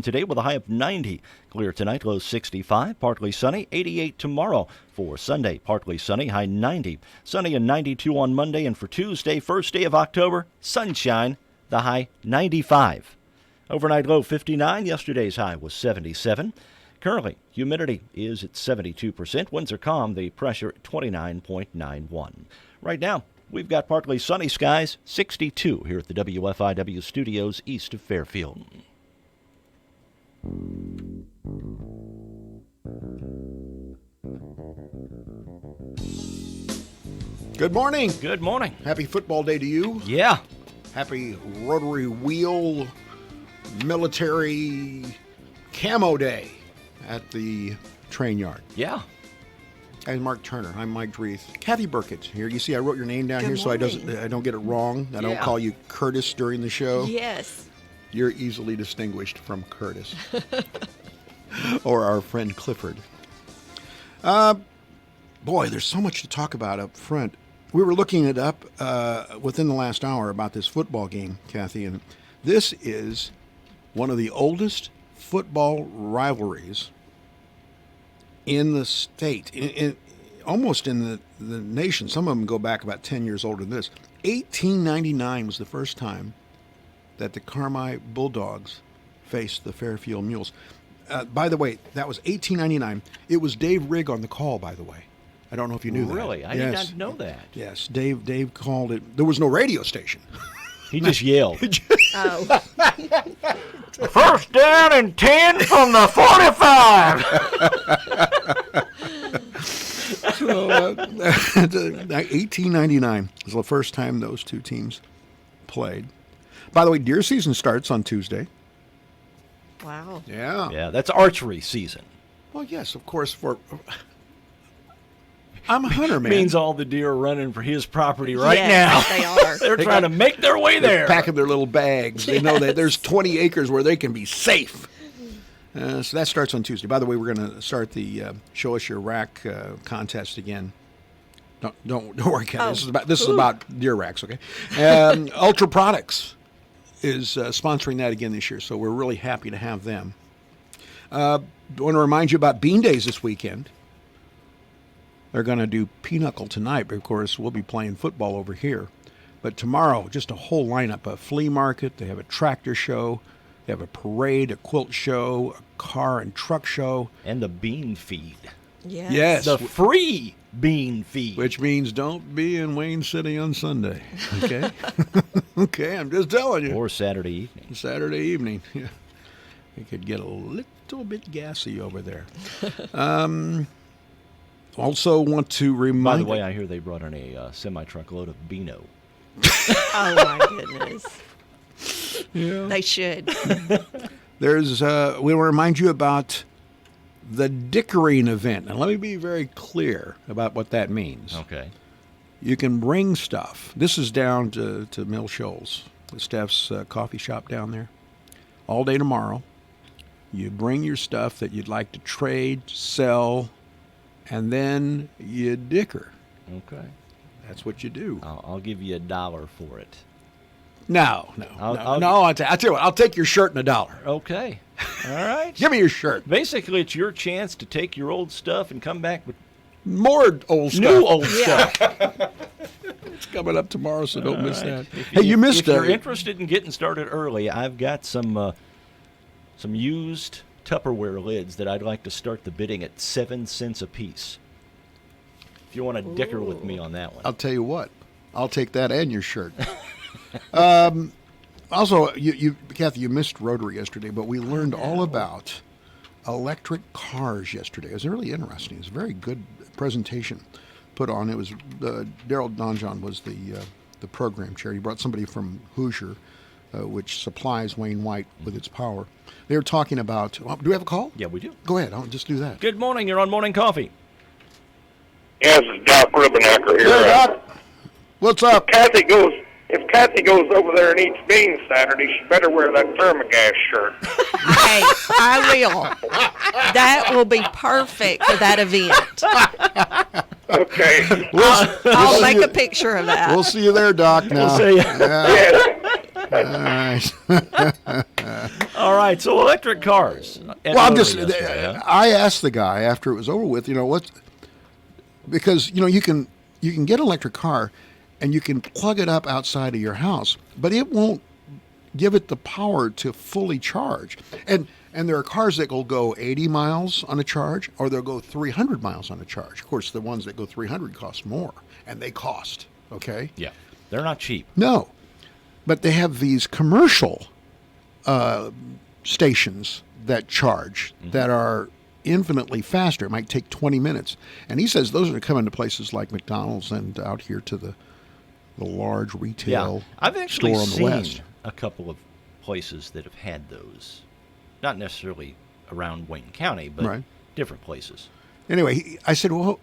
Today with a high of 90. Clear tonight, low 65. Partly sunny, 88 tomorrow. For Sunday, partly sunny, high 90. Sunny and 92 on Monday. And for Tuesday, first day of October, sunshine, the high 95. Overnight low 59. Yesterday's high was 77. Currently, humidity is at 72%. Winds are calm. The pressure at 29.91. Right now, we've got partly sunny skies, 62 here at the WFIW studios east of Fairfield. Good morning. Good morning. Happy football day to you. Yeah. Happy Rotary Wheel Military Camo Day at the train yard. Yeah. I'm Mark Turner. I'm Mike Dreeth. Kathy Burkett here. You see I wrote your name down here so I don't get it wrong. I don't call you Curtis during the show. Yes. You're easily distinguished from Curtis. Or our friend Clifford. Boy, there's so much to talk about up front. We were looking it up within the last hour about this football game, Kathy, and this is one of the oldest football rivalries in the state, almost in the nation. Some of them go back about 10 years older than this. 1899 was the first time that the Carmi Bulldogs faced the Fairfield Mules. By the way, that was 1899. It was Dave Rigg on the call, by the way. I don't know if you knew that. Really? I did not know that. Yes, Dave called it. There was no radio station. He just yelled. Oh. First down and 10 from the 45. So, 1899 was the first time those two teams played. By the way, deer season starts on Tuesday. Wow. Yeah. Yeah, that's archery season. Well, yes, of course. I'm a hunter, man. Means all the deer are running for his property right Yes, now. they are. They're trying to make their way They're there. packing their little bags. They know that there's 20 acres where they can be safe. So that starts on Tuesday. By the way, we're going to start the Show Us Your Rack contest again. Don't worry, Ken. This is about deer racks, okay? Ultra Products is sponsoring that again this year, so we're really happy to have them. I want to remind you about Bean Days this weekend. They're going to do Pinochle tonight, but of course we'll be playing football over here. But tomorrow, just a whole lineup: a flea market, they have a tractor show, they have a parade, a quilt show, a car and truck show. And the bean feed. Yes. Yes. The free bean feed. Which means don't be in Wayne City on Sunday, okay? Okay, I'm just telling you. Or Saturday evening. Saturday evening. Yeah. It could get a little bit gassy over there. Also want to remind... By the way, I hear they brought in a semi-truckload of Beano. Oh, my goodness. Yeah. They should. We want to remind you about the Dickering event. And let me be very clear about what that means. Okay. You can bring stuff. This is down to Mill Shoals, Steph's coffee shop down there. All day tomorrow. You bring your stuff that you'd like to trade, sell, and then you dicker. Okay. That's what you do. I'll give you $1 for it. No. I'll tell you what. I'll take your shirt and $1. Okay. All right. Give me your shirt. Basically, it's your chance to take your old stuff and come back with More old stuff. new old stuff. It's coming up tomorrow, so don't miss that. If You missed If you're interested in getting started early, I've got some used Tupperware lids that I'd like to start the bidding at 7 cents a piece. If you want to dicker with me on that one. I'll tell you what. I'll take that and your shirt. Also, Kathy, you missed Rotary yesterday, but we learned all about electric cars yesterday. It was really interesting. It was a very good presentation put on. It was Daryl Donjon was the program chair. He brought somebody from Hoosier, which supplies Wayne White with its power. They were talking about. Do we have a call? Yeah, we do. Go ahead. I'll just do that. Good morning. You're on Morning Coffee. Yes, it's Doc Ribbenacker here. Hey, Doc. What's up? If Kathy goes over there and eats beans Saturday, she better wear that Thermogas shirt. Hey, I will. That will be perfect for that event. Okay. I'll make a picture of that. We'll see you there, Doc. Now. We'll see you. Yes. All right. All right. right, so electric cars. Well, I'm just. Yesterday, huh? I asked the guy after it was over with. What? Because you can get an electric car, and you can plug it up outside of your house, but it won't give it the power to fully charge. And there are cars that will go 80 miles on a charge, or they'll go 300 miles on a charge. Of course, the ones that go 300 cost more, and they cost. Okay. Yeah, they're not cheap. No, but they have these commercial stations that charge that are infinitely faster. It might take 20 minutes. And he says those are coming to places like McDonald's and out here to the large retail I've actually store on the seen west. a couple of places that have had those. Not necessarily around Wayne County, but Right. different places. Anyway, I said, well,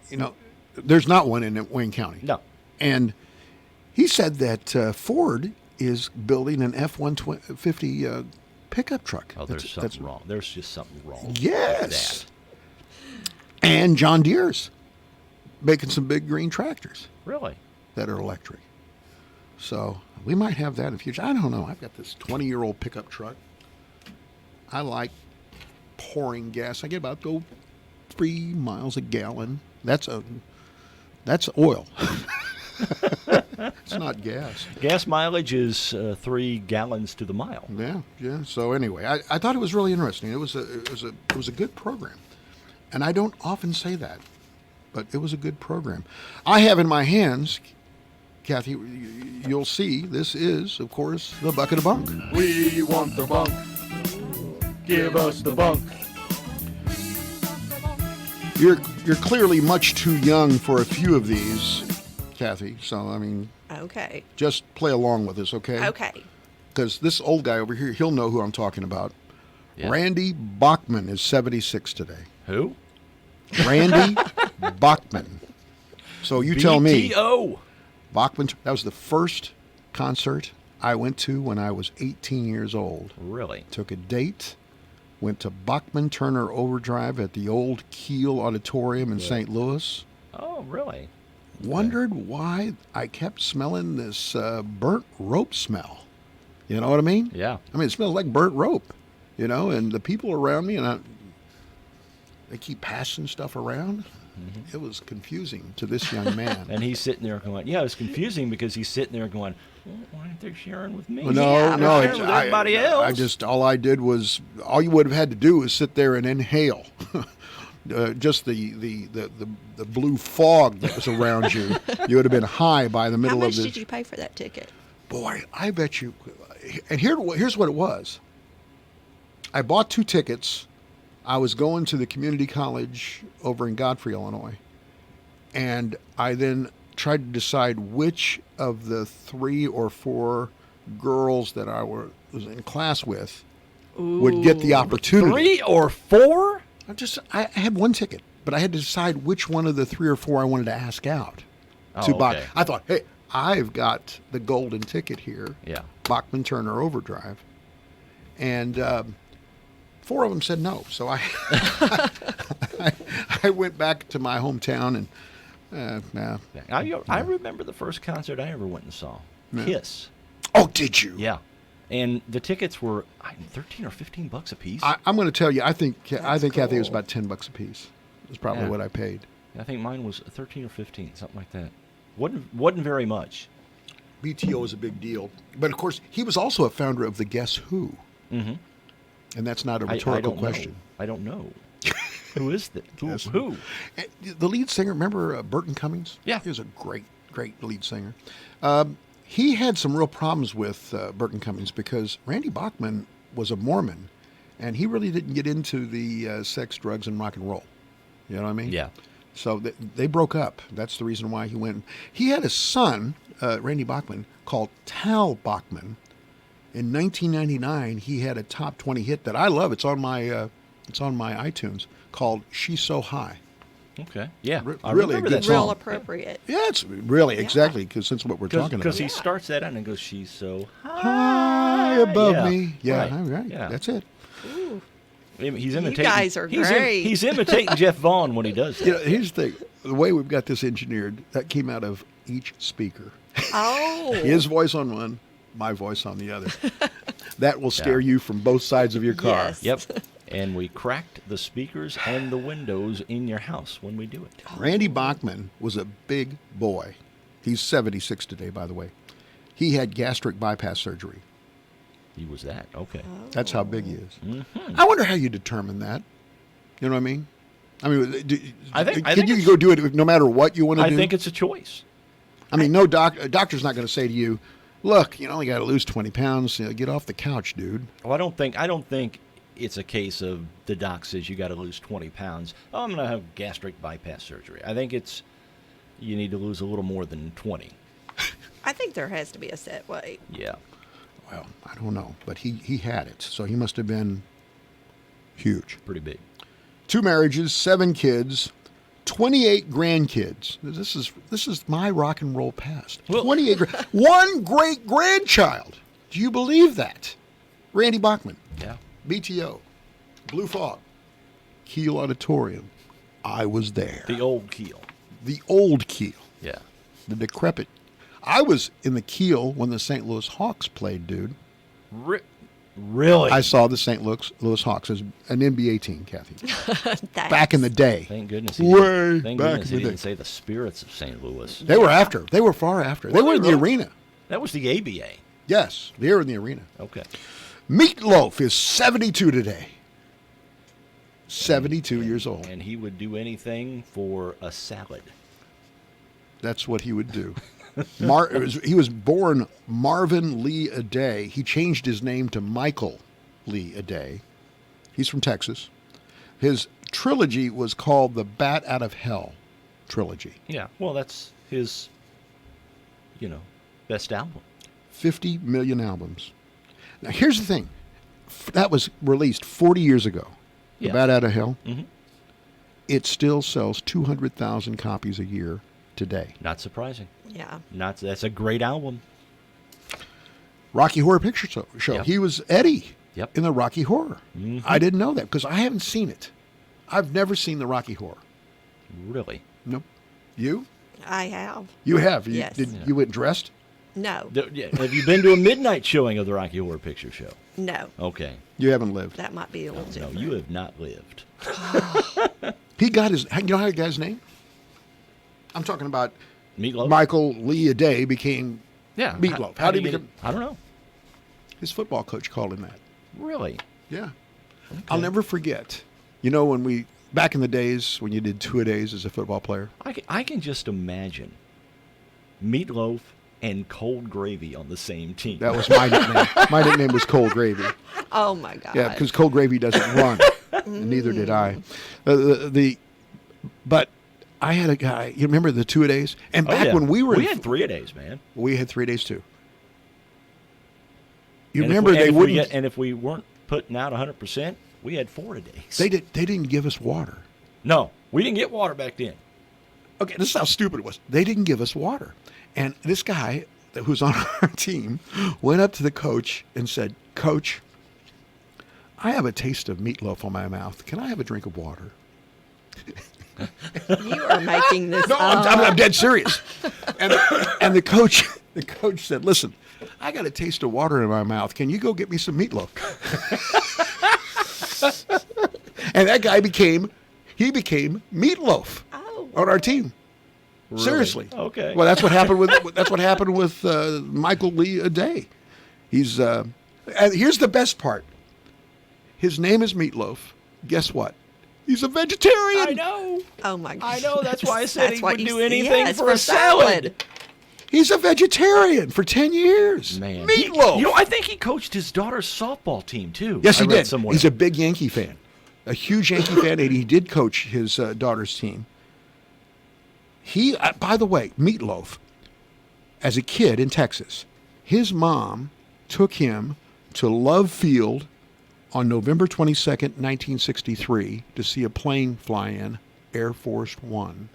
there's not one in Wayne County. No. And he said that Ford is building an F-150 pickup truck. Oh, there's something wrong. There's just something wrong. Yes. With And John Deere's making some big green tractors that. Really? that are electric. So we might have that in the future. I don't know. I've got this 20-year-old pickup truck. I like pouring gas. I get about 3 miles a gallon. That's oil. It's not gas. Gas mileage is 3 gallons to the mile. Yeah. So anyway, I thought it was really interesting. It was a good program, and I don't often say that, but it was a good program. I have in my hands, Kathy, you'll see. This is, of course, the bucket of bunk. We want the bunk. Give us the bunk. You're clearly much too young for a few of these, Kathy. So I mean, Okay. just play along with us, okay? Okay. Because this old guy over here, he'll know who I'm talking about. Yeah. Randy Bachman is 76 today. Who? Randy Bachman. So you tell me, BTO. Bachman, that was the first concert I went to when I was 18 years old. Really? Took a date, went to Bachman Turner Overdrive at the old Kiel Auditorium in St. Louis. Oh, really? Wondered why I kept smelling this burnt rope smell. You know what I mean? Yeah. I mean, it smells like burnt rope, and the people around me, they keep passing stuff around. It was confusing to this young man. And he's sitting there going, yeah, it's confusing because he's sitting there going, well, why aren't they sharing with me? Well, no, Yeah, no. sharing with everybody else. All I did was, all you would have had to do was sit there and inhale. Just the blue fog that was around you. You would have been high by the How middle much of this. did you pay for that ticket? Boy, I bet you. And here's what it was. I bought 2 tickets. I was going to the community college over in Godfrey, Illinois. And I then tried to decide which of the 3 or 4 girls that I was in class with would get the opportunity. 3 or 4? I had 1 ticket, but I had to decide which one of the 3 or 4 I wanted to ask out to Oh, Bach. okay. I thought, hey, I've got the golden ticket here. Yeah. Bachman Turner Overdrive. And 4 of them said no. So I went back to my hometown and I remember the first concert I ever went and saw. Kiss. oh, did you? Yeah. And the tickets were $13 or $15 a piece. I'm going to tell you, I think Kathy, it was cool. about $10 a piece. That's probably Yeah. what I paid. I think mine was 13 or 15, something like that. Wasn't very much. BTO is a big deal. But of course, he was also a founder of the Guess Who. Mm-hmm. And that's not a I rhetorical don't question. know. I don't know. Who is that? Yes. Who? The lead singer, remember Burton Cummings? Yeah. He was a great lead singer. He had some real problems with Burton Cummings because Randy Bachman was a Mormon, and he really didn't get into the sex, drugs, and rock and roll. You know what I mean? Yeah. So they broke up. That's the reason why he went. He had a son, Randy Bachman, called Tal Bachman. In 1999, he had a top 20 hit that I love. It's on my iTunes, called "She's So High." Okay. Yeah. I Really a remember good that song. Real song. appropriate. Yeah, it's really exactly because since what we're talking Because about. he starts that out and goes, she's so High above yeah. me. Yeah, Right. all right. Yeah. That's it. He's imitating. guys are great. He's imitating Jeff Vaughn when he does that. You know, here's the thing. The way we've got this engineered, that came out of each speaker. Oh. His voice on one, my voice on the other. That will scare you from both sides of your car. Yes. Yep. And we cracked the speakers and the windows in your house when we do it. Randy Bachman was a big boy. He's 76 today, by the way. He had gastric bypass surgery. He was that. Okay. That's how big he is. I wonder how you determine that. You know what I mean? I think can you it's- go do it no matter what you want to do? I think it's a choice. I mean, no a doctor's not going to say to you, "Look, you only got to lose 20 pounds. Get off the couch, dude." Well, I don't think it's a case of the doc says you got to lose 20 pounds. Oh, I'm going to have gastric bypass surgery. I think it's you need to lose a little more than 20. I think there has to be a set weight. Yeah. Well, I don't know, but he had it, so he must have been huge. Pretty big. 2 marriages, 7 kids, 28 grandkids. This is my rock and roll past. Well- 28 1 great grandchild. Do you believe that? Randy Bachman, Yeah. BTO, Blue Fog, Kiel Auditorium. I was there. The old keel. The old Kiel, Yeah. the decrepit. I was in the Kiel when the St. Louis Hawks played, dude. Really? I saw the St. Louis Hawks as an NBA team, Kathy, back in the day. Thank goodness he Way didn't, thank back goodness in he the didn't day. say the Spirits of St. Louis. They were after. They were far after. They Were were they in the really? arena. That was the ABA. Yes, they were in the arena. Okay. Meatloaf is 72 today. 72 years old. And he would do anything for a salad. That's what he would do. He was born Marvin Lee Aday. He changed his name to Michael Lee Aday. He's from Texas. His trilogy was called the Bat Out of Hell trilogy. Yeah. Well, that's his, best album. 50 million albums. Now, here's the thing. That was released 40 years ago. Yeah. The Bat Out of Hell. Mhm. It still sells 200,000 copies a year today. Not surprising. Yeah. That's a great album. Rocky Horror Picture Show. Yep. He was Eddie Yep. in the Rocky Horror. I didn't know that because I haven't seen it. I've never seen the Rocky Horror. Really. Nope. You? I have. You have. Yes. You went dressed? No. Have you been to a midnight showing of the Rocky Horror Picture Show? No. Okay. You haven't lived. That might be a little No, different. you have not lived. He got his. You know how the guy's name? I'm talking about Meatloaf? Michael Lee Aday became Yeah. Meatloaf. How How do did you he get become? I don't know. His football coach called him that. Really? Yeah. I'll never forget. You know, back in the days when you did 2-a-days as a football player, I can just imagine Meatloaf and Cold Gravy on the same team. that was my nickname. My nickname was Cold Gravy. Oh my God. Yeah, because Cold Gravy doesn't run, and neither did I. But I had a guy. You remember the 2-a-days? And Oh, back yeah. when we were, we had 3-a-days, man. we had 3 days too. You And remember they wouldn't. and if we weren't putting out 100%, we had 4-a-days. They didn't give us water. No, we didn't get water back then. Okay, this is how stupid it was. They didn't give us water. And this guy who was on our team went up to the coach and said, "Coach, I have a taste of meatloaf on my mouth. Can I have a drink of water?" You are making this No, up. I'm dead serious. And the coach said, "Listen, I got a taste of water in my mouth. Can you go get me some meatloaf?" And that guy became Meatloaf Oh. on our team. Really? Seriously. Okay. Well, that's what happened with Michael Lee Aday. He's and here's the best part. His name is Meatloaf. Guess what? He's a vegetarian. I know. Oh my God. I know. That's why I said That's he what would you do s- anything yes, for a salad. He's a vegetarian for 10 years. Man. Meatloaf. I think he coached his daughter's softball team, too. Yes, I he read did. somewhere. He's a big Yankee fan, a huge Yankee fan, and he did coach his daughter's team. He, by the way, Meatloaf, as a kid in Texas, his mom took him to Love Field on November 22nd, 1963, to see a plane fly in, Air Force One.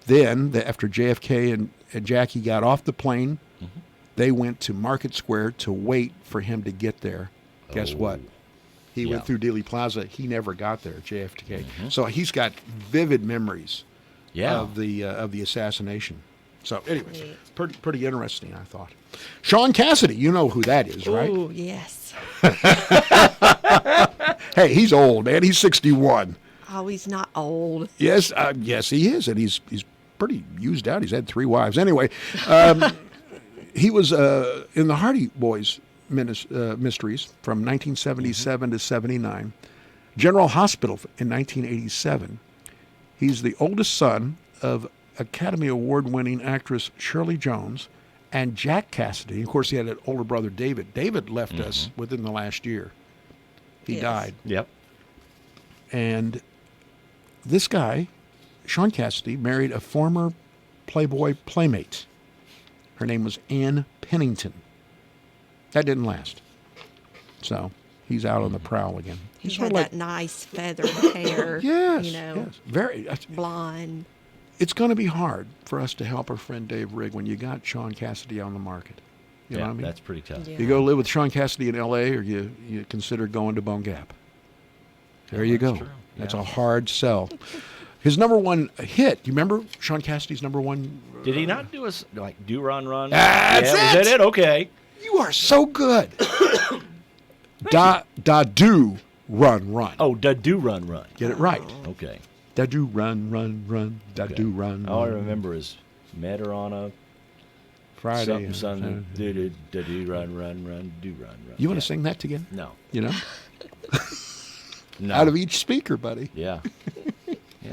Then, after JFK and Jackie got off the plane, they went to Market Square to wait for him to get there. Guess what? He went Yeah. through Dealey Plaza. He never got there, JFK. So he's got vivid memories Yeah. of the assassination. So, anyways, Neat. pretty interesting, I thought. Sean Cassidy, you know who that is, right? Oh, yes. Hey, he's old, man. He's 61. Oh, he's not old. Yes, yes, he is, and he's pretty used out. He's had 3 wives. Anyway, he was in the Hardy Boys Mysteries from 1977 to 79. General Hospital in 1987. He's the oldest son of Academy Award-winning actress Shirley Jones and Jack Cassidy. Of course, he had an older brother, David. David left us within the last year. He Yes. died. Yep. And this guy, Sean Cassidy, married a former Playboy playmate. Her name was Ann Pennington. That didn't last. So he's out on the prowl again. He He's had sort of that nice feathered hair. yes, You know, yes, very. blonde. It's going to be hard for us to help our friend Dave Rigg when you got Sean Cassidy on the market. You know Yeah, what I mean? that's pretty tough. Yeah. You go live with Sean Cassidy in L.A., or you consider going to Bone Gap. There you that's go. true. That's Yeah. a hard sell. His number one hit. You remember Sean Cassidy's number one? Did he not do us like Do Run Run? That's Was it! that it? Okay. You are so good. Da do run. Oh, Do Run Run. Get it right. Okay. Da do run. Da do run. All I remember is met her on a Friday. something. Do run do run. You want Yeah. to sing that together? No. You know, No. out of each speaker, buddy. Yeah. Yeah.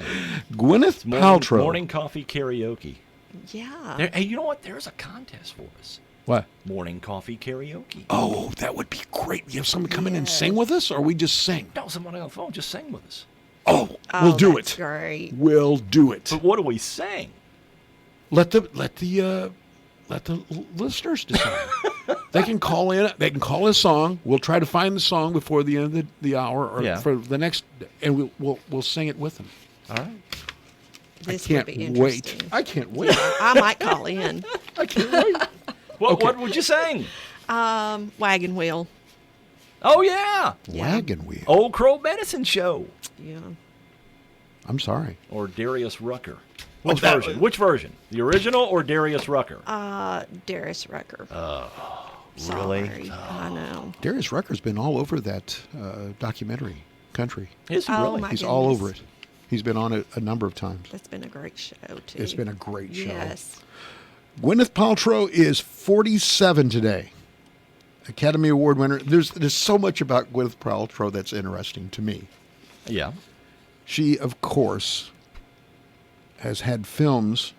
Gwyneth Morning, Paltrow. morning coffee karaoke. Yeah. Hey, you know what? There's a contest for us. What? Morning coffee karaoke. Oh, that would be great. You have someone come in and sing Yes. with us, or we just sing? No, someone on the phone just sing with us. Oh, Oh, we'll do that's it. Great. We'll do it. But what do we sing? Let the listeners decide. They can call in. They can call a song. We'll try to find the song before the end of the hour, or Yeah. for the next, and we'll sing it with them. All right. This Can't would be wait. interesting. I can't wait. I might call in. I can't wait. What would you sing? Wagon wheel. Oh yeah, Wagon wheel. Old Crow Medicine Show Yeah. I'm sorry. or Darius Rucker. Which that- version? Which version? The original or Darius Rucker? Darius Rucker. really? Sorry. I know. Darius Rucker's been all over that documentary country. Is he Oh, really? my He's all goodness. over it. He's been on it a number of times. That's been a great show too. It's been a great show. Yes. Gwyneth Paltrow is 47 today. Academy Award winner. There's so much about Gwyneth Paltrow that's interesting to me. Yeah. She, of course, has had films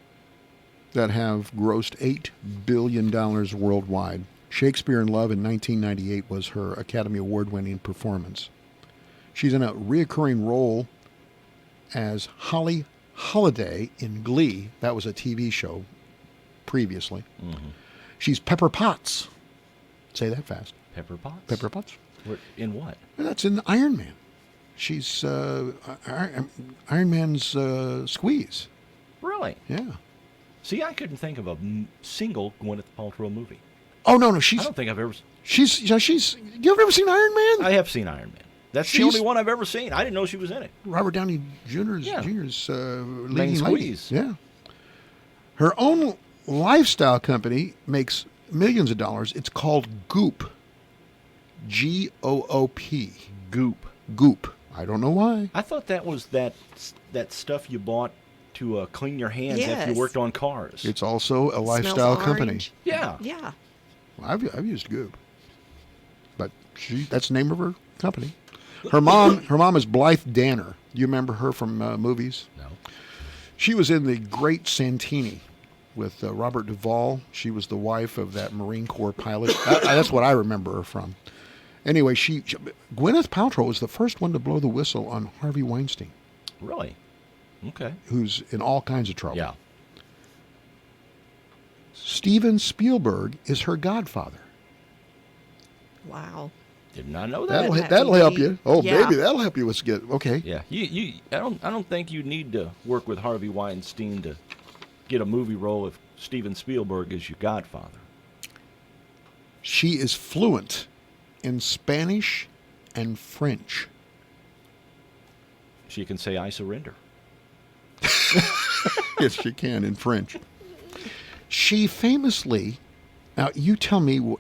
that have grossed $8 billion worldwide. Shakespeare in Love in 1998 was her Academy Award-winning performance. She's in a reoccurring role as Holly Holiday in Glee. That was a TV show previously. She's Pepper Potts. Say that fast. Pepper Potts. Pepper Potts. In what? And that's in Iron Man. She's Iron Man's squeeze. Really? Yeah. See, I couldn't think of a single Gwyneth Paltrow movie. Oh no, I she's don't think I've ever. she's. You ever seen Iron Man? I have seen Iron Man. That's the She's- only one I've ever seen. I didn't know she was in it. Robert Downey Jr.'s Yeah. leading Main lady. squeeze. Yeah. Her own lifestyle company makes millions of dollars. It's called Goop. Goop. Goop. Goop. I don't know why. I thought that was that stuff you bought to clean your hands after Yes. you worked on cars. It's also a Smells lifestyle company. orange. yeah. Yeah. I've used Goop, but that's the name of her company. Her mom is Blythe Danner. You remember her from movies? No. She was in The Great Santini with Robert Duvall. She was the wife of that Marine Corps pilot. That's what I remember her from. Anyway, Gwyneth Paltrow was the first one to blow the whistle on Harvey Weinstein, Really? Okay. who's in all kinds of trouble. Yeah. Steven Spielberg is her godfather. Wow. Did not know that. That'll help you. Oh, Yeah. baby, that'll help you with get okay. Yeah. I don't think you need to work with Harvey Weinstein to get a movie role if Steven Spielberg is your godfather. She is fluent in Spanish and French. She can say I surrender. Yes, she can in French. She famously, now you tell me,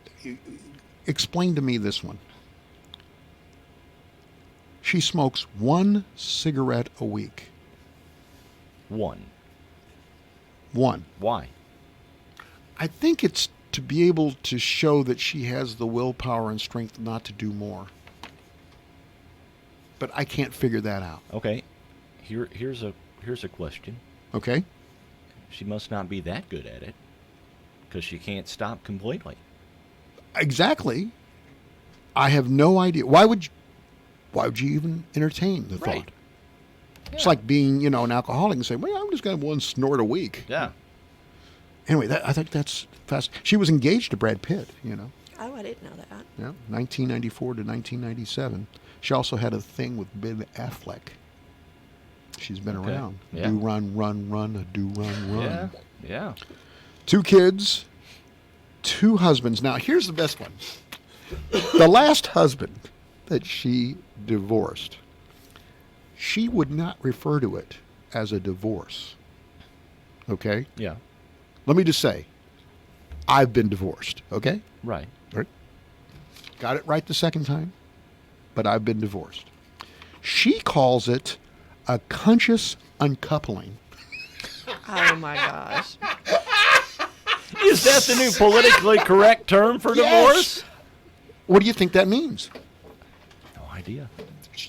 explain to me this one. She smokes 1 cigarette a week. One. One. Why? I think it's to be able to show that she has the willpower and strength not to do more. But I can't figure that out. Okay. Here's a question. Okay? She must not be that good at it, because she can't stop completely. Exactly. I have no idea. Why would you even entertain the Right. thought? It's like being, an alcoholic and saying, well, I'm just going to have 1 snort a week. Yeah. Anyway, I think that's fast. She was engaged to Brad Pitt, Oh, I didn't know that. Yeah, 1994 to 1997. She also had a thing with Ben Affleck. She's been Okay. around. Yeah. Do run, run, run, a do run, run. Yeah. Yeah. 2 kids, 2 husbands. Now, here's the best one. The last husband that she divorced, she would not refer to it as a divorce. Okay? Yeah. Let me just say, I've been divorced. Okay? Right. Right? Got it right the second time, but I've been divorced. She calls it a conscious uncoupling. Oh my gosh. Is that the new politically correct term for divorce? What do you think that means? No idea.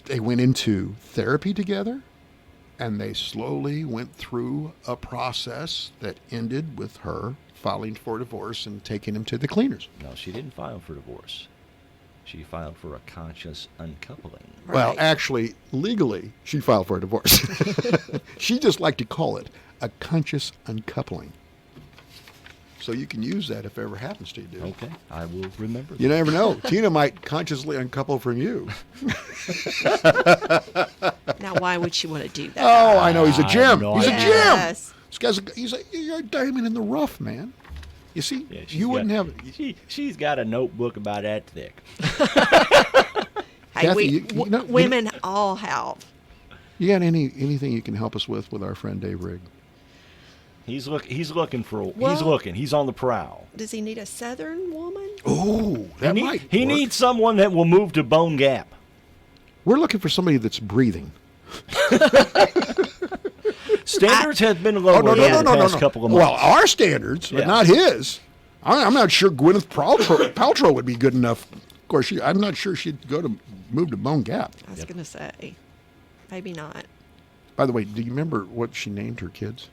They went into therapy together, and they slowly went through a process that ended with her filing for divorce and taking him to the cleaners. No, she didn't file for divorce. She filed for a conscious uncoupling. Well, Right. actually, legally, she filed for a divorce. She just liked to call it a conscious uncoupling. So you can use that if it ever happens to you, dude. Okay, I will remember You that. never know. Tina might consciously uncouple from you. Now, why would she want to do that? Oh, I know. He's a I gem. have no He's a idea. gem. Yes. This guy's you're a diamond in the rough, man. You see, Yeah, she's you wouldn't got- have. She's got a notebook about that thick. Hey, Kathy, women all have. You got anything you can help us with our friend Dave Rigg? He's looking for. He's Well- looking. He's on the prowl. Does he need a Southern woman? Oh, that might. He work. needs someone that will move to Bone Gap. We're looking for somebody that's breathing. Standards have been lowered in the past couple of months. Well, our standards, but Yeah. not his. I'm not sure Gwyneth Paltrow would be good enough. Of course, I'm not sure she'd move to Bone Gap. I was going to say, maybe not. By the way, do you remember what she named her kids?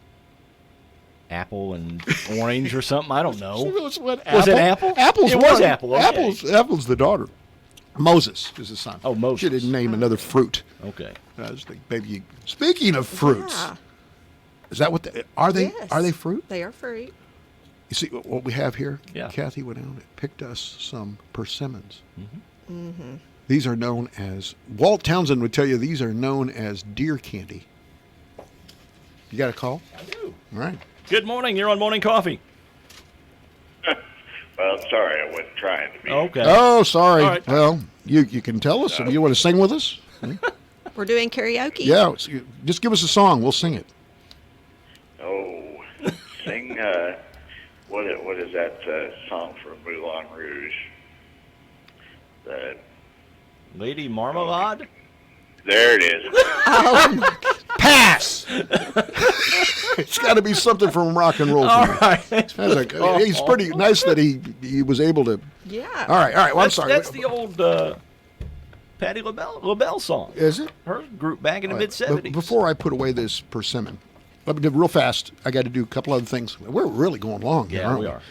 Apple and orange or something. I don't know. Was it Apple? Apple's It was one. Apple, okay. Apple's the daughter. Moses is the son. Oh, Moses. She didn't name another fruit. Okay. I was thinking, baby. Speaking of fruits, Yeah. is that what are they? Yes. Are they fruit? They are fruit. You see what we have here? Yeah. Kathy went out and picked us some persimmons. Mm-hmm. These are known as, Walt Townsend would tell you, these are known as deer candy. You got a call? I do. All right. Good morning. You're on Morning Coffee. Well, sorry, I wasn't trying to be. Okay. Oh, sorry. All right. Well, you can tell us. You want to sing with us? We're doing karaoke. Yeah. Just give us a song. We'll sing it. Oh, sing. What is that song from Moulin Rouge? The Lady Marmalade. there it is. Pass. It's got to be something from rock and roll. All For me. right. He's pretty nice that he was able to. Yeah. All right. Well, I'm sorry. That's the old Patti LaBelle song. Is it? Her group back in the All right, mid '70s. Before I put away this persimmon, let me do real fast. I got to do a couple other things. We're really going long here, Yeah, aren't we we? are.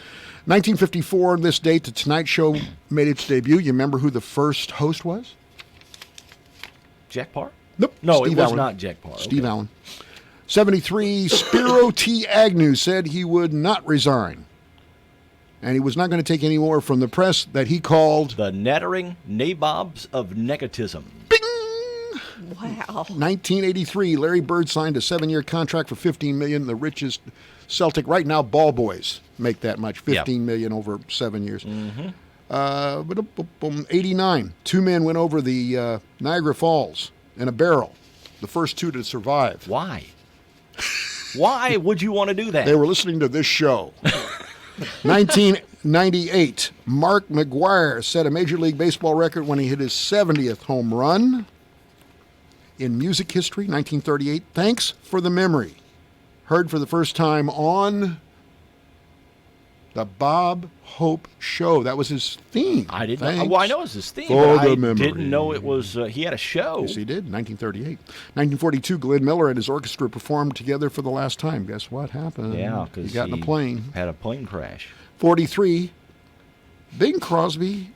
1954, on this date, The Tonight Show made its debut. You remember who the first host was? Jack Parr? Nope. No, Steve it was Allen. not Jack Parr. Steve Okay. Allen. 73, Spiro T. Agnew said he would not resign. And he was not going to take any more from the press that he called The nattering nabobs of nepotism. Bing! Wow. 1983, Larry Bird signed a 7-year contract for $15 million. The richest Celtic right now. Ball boys make that much, $15 million over 7 years. 89, 2 men went over the Niagara Falls in a barrel. The first 2 to survive. Why? Why would you want to do that? They were listening to this show. 1998, Mark McGwire set a Major League Baseball record when he hit his 70th home run. In music history, 1938, Thanks for the Memory. Heard for the first time on the Bob Hope Show. That was his theme. I didn't know. Thanks Well, I know it was his theme, for but the I memory. didn't know it was. He had a show. Yes, he did. 1938. 1942, Glenn Miller and his orchestra performed together for the last time. Guess what happened? Yeah, he because got in a plane. Had a plane crash. 43, Bing Crosby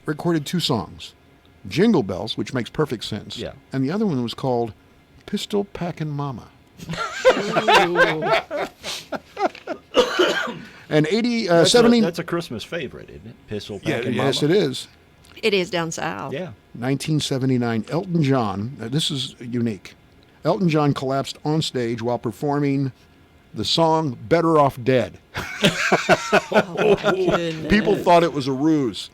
recorded 2 songs. Jingle Bells, which makes perfect sense. Yeah. And the other one was called Pistol Packin' Mama. And 70. That's a Christmas favorite, isn't it? Pistol Packin' Mama. Yes, it is. It is down south. Yeah. 1979, Elton John. This is unique. Elton John collapsed on stage while performing the song Better Off Dead. People thought it was a ruse.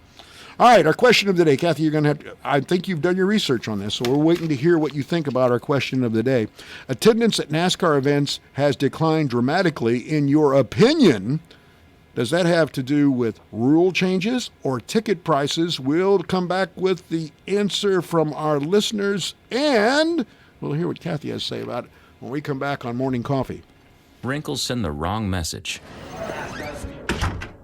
All right, our question of the day. Kathy, you're going to have to, I think you've done your research on this, so we're waiting to hear what you think about our question of the day. Attendance at NASCAR events has declined dramatically. In your opinion, does that have to do with rule changes or ticket prices? We'll come back with the answer from our listeners, and we'll hear what Kathy has to say about it when we come back on Morning Coffee. Wrinkles send the wrong message.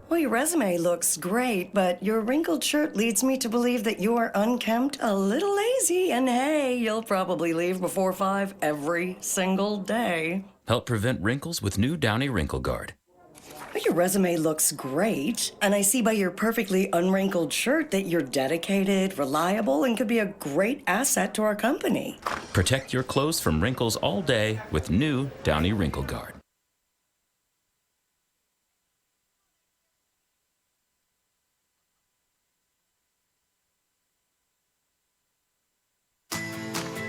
Well, your resume looks great, but your wrinkled shirt leads me to believe that you're unkempt, a little lazy, and hey, you'll probably leave before 5 every single day. Help prevent wrinkles with new Downy Wrinkle Guard. Well, your resume looks great, and I see by your perfectly unwrinkled shirt that you're dedicated, reliable, and could be a great asset to our company. Protect your clothes from wrinkles all day with new Downy Wrinkle Guard.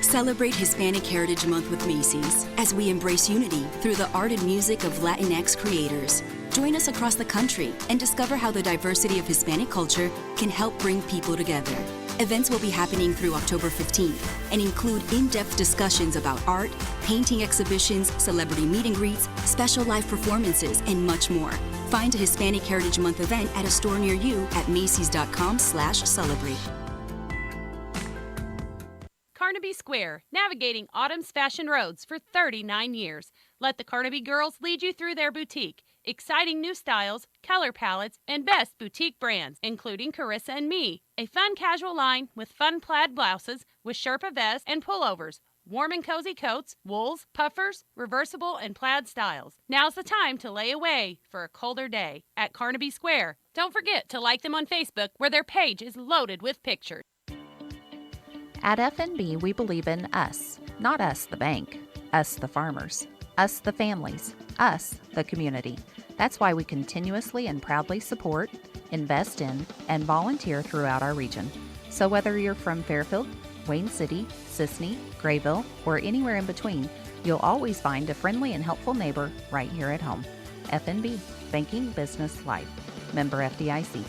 Celebrate Hispanic Heritage Month with Macy's as we embrace unity through the art and music of Latinx creators. Join us across the country and discover how the diversity of Hispanic culture can help bring people together. Events will be happening through October 15th and include in-depth discussions about art, painting exhibitions, celebrity meet and greets, special live performances, and much more. Find a Hispanic Heritage Month event at a store near you at Macys.com/celebrate. Carnaby Square, navigating autumn's fashion roads for 39 years. Let the Carnaby girls lead you through their boutique. Exciting new styles, color palettes, and best boutique brands, including Carissa and Me. A fun casual line with fun plaid blouses with Sherpa vests and pullovers. Warm and cozy coats, wools, puffers, reversible, and plaid styles. Now's the time to lay away for a colder day at Carnaby Square. Don't forget to like them on Facebook, where their page is loaded with pictures. At FNB, we believe in us, not us the bank, us the farmers, us the families, us the community. That's why we continuously and proudly support, invest in, and volunteer throughout our region. So whether you're from Fairfield, Wayne City, Sisney, Grayville, or anywhere in between, you'll always find a friendly and helpful neighbor right here at home. FNB, Banking Business Life. Member FDIC.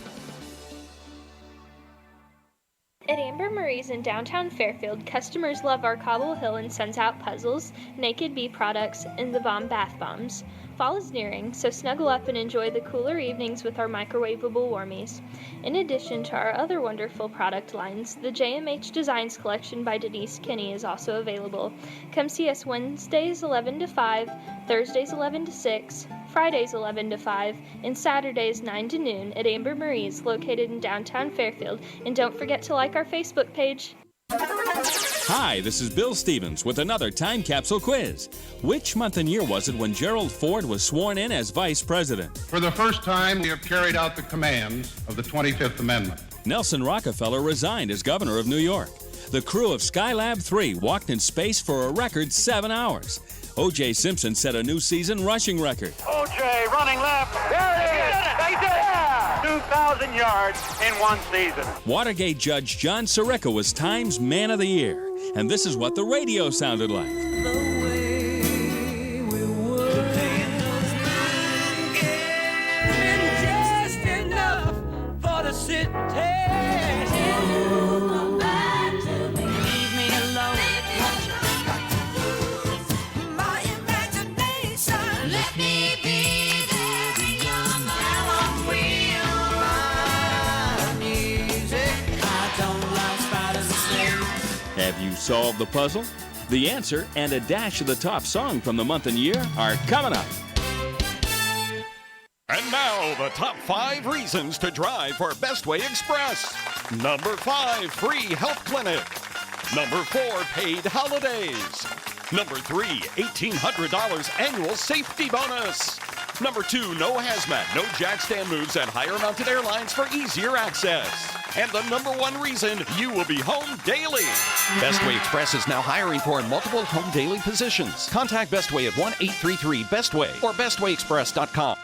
At Amber Marie's in downtown Fairfield, customers love our Cobble Hill and Suns Out puzzles, Naked Bee products, and the Bomb Bath Bombs. Fall is nearing, so snuggle up and enjoy the cooler evenings with our microwavable warmies. In addition to our other wonderful product lines, the JMH Designs collection by Denise Kinney is also available. Come see us Wednesdays 11 to 5, Thursdays 11 to 6, Fridays 11 to 5, and Saturdays 9 to noon at Amber Marie's, located in downtown Fairfield. And don't forget to like our Facebook page. Hi, this is Bill Stevens with another time capsule quiz. Which month and year was it when Gerald Ford was sworn in as Vice President? For the first time, we have carried out the commands of the 25th Amendment. Nelson Rockefeller resigned as governor of New York. The crew of Skylab 3 walked in space for a record 7 hours. O.J. Simpson set a new season rushing record. O.J. running left. There it is. They did it. 2,000 yards in one season. Watergate Judge John Sirica was Time's Man of the Year. And this is what the radio sounded like. Just enough for the city. solved the puzzle? The answer and a dash of the top song from the month and year are coming up. And now, the top 5 reasons to drive for Bestway Express. Number 5, free health clinic. Number 4, paid holidays. Number 3, $1,800 annual safety bonus. Number 2, no hazmat, no jack stand moves at higher mounted airlines for easier access. And the number 1 reason, you will be home daily. Bestway Express is now hiring for multiple home daily positions. Contact Bestway at 1-833-BESTWAY or bestwayexpress.com.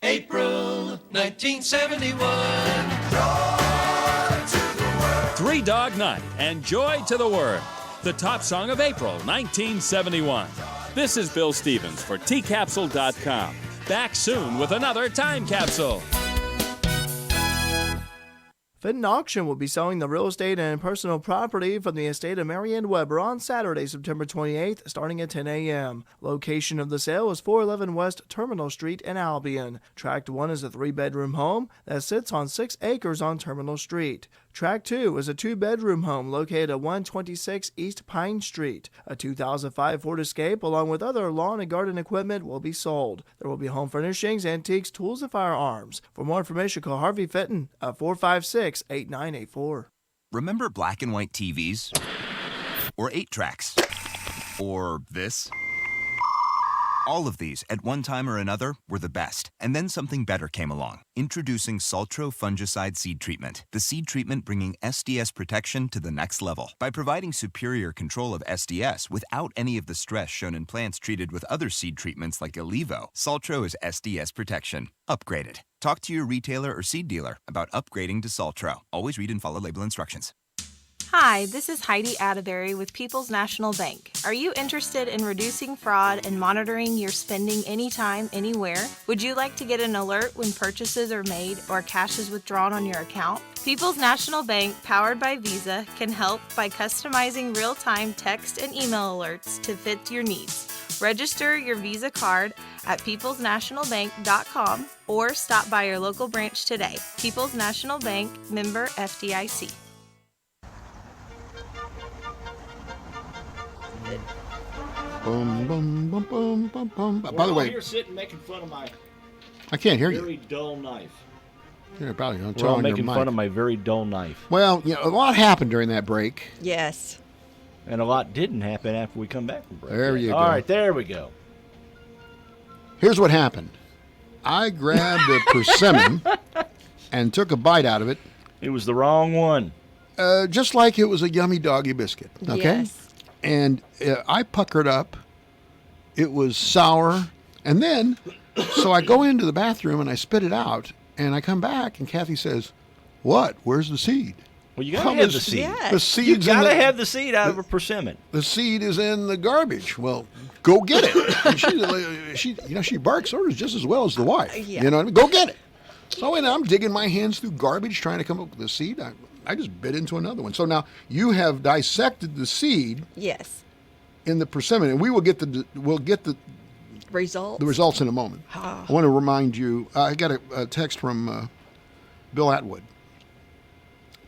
April 1971. Three Dog Night and Joy to the World, the top song of April 1971. This is Bill Stevens for tcapsule.com. Back soon with another time capsule. Fenton Auction will be selling the real estate and personal property from the estate of Marianne Weber on Saturday, September 28th, starting at 10 a.m. Location of the sale is 411 West Terminal Street in Albion. Tract 1 is a 3-bedroom home that sits on 6 acres on Terminal Street. Tract 2 is a 2-bedroom home located at 126 East Pine Street. A 2005 Ford Escape, along with other lawn and garden equipment, will be sold. There will be home furnishings, antiques, tools, and firearms. For more information, call Harvey Fenton at 456-8984. Remember black and white TVs? Or 8-tracks? Or this? All of these, at one time or another, were the best. And then something better came along. Introducing Saltro Fungicide Seed Treatment. The seed treatment bringing SDS protection to the next level. By providing superior control of SDS without any of the stress shown in plants treated with other seed treatments like Elevo, Saltro is SDS protection. Upgrade it. Talk to your retailer or seed dealer about upgrading to Saltro. Always read and follow label instructions. Hi, this is Heidi Atterbury with People's National Bank. Are you interested in reducing fraud and monitoring your spending anytime, anywhere? Would you like to get an alert when purchases are made or cash is withdrawn on your account? People's National Bank, powered by Visa, can help by customizing real-time text and email alerts to fit your needs. Register your Visa card at peoplesnationalbank.com or stop by your local branch today. People's National Bank, member FDIC. Boom, boom, boom, boom, boom, boom. By the way, you're sitting making fun of my I can't hear you. very dull knife. You're probably on We're all your making mic. fun of my very dull knife. Well, a lot happened during that break. Yes. And a lot didn't happen after we come back from break. There you go. All right, there we go. Here's what happened. I grabbed a persimmon and took a bite out of it. It was the wrong one. Just like it was a yummy doggy biscuit. Okay? Yes. And I puckered up. It was sour. And then, so I go into the bathroom and I spit it out. And I come back and Kathy says, "What? Where's the seed?" Well, you gotta have the seed. The You seed's in gotta have the seed out of a persimmon. The seed is in the garbage. Well, go get it. And she barks orders just as well as the wife. Yeah. You know what I mean? Go get it. So I'm digging my hands through garbage trying to come up with the seed. I just bit into another one. So now you have dissected the seed. Yes. In the persimmon, and we'll get the results in a moment. I want to remind you. I got a text from Bill Atwood,